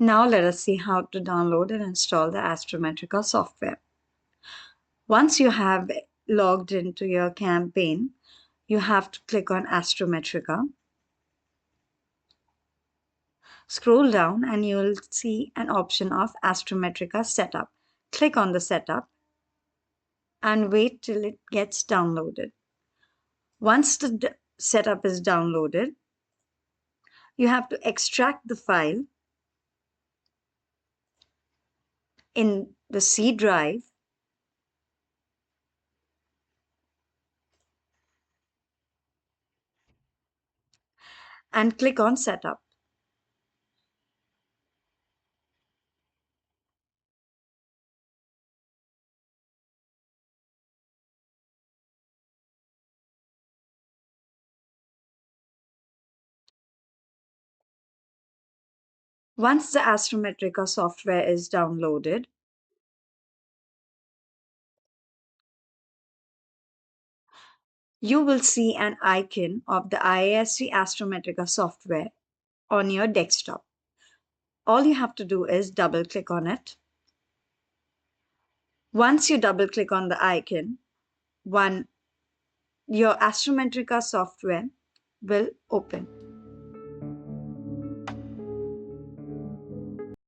Now let us see how to download and install the Astrometrica software. Once you have logged into your campaign, you have to click on Astrometrica. Scroll down and you will see an option of Astrometrica Setup. Click on the Setup and wait till it gets downloaded. Once the setup is downloaded, you have to extract the file in the C drive and click on Setup. Once the Astrometrica software is downloaded, you will see an icon of the IASC Astrometrica software on your desktop. All you have to do is double click on it. Once you double click on the icon, your Astrometrica software will open.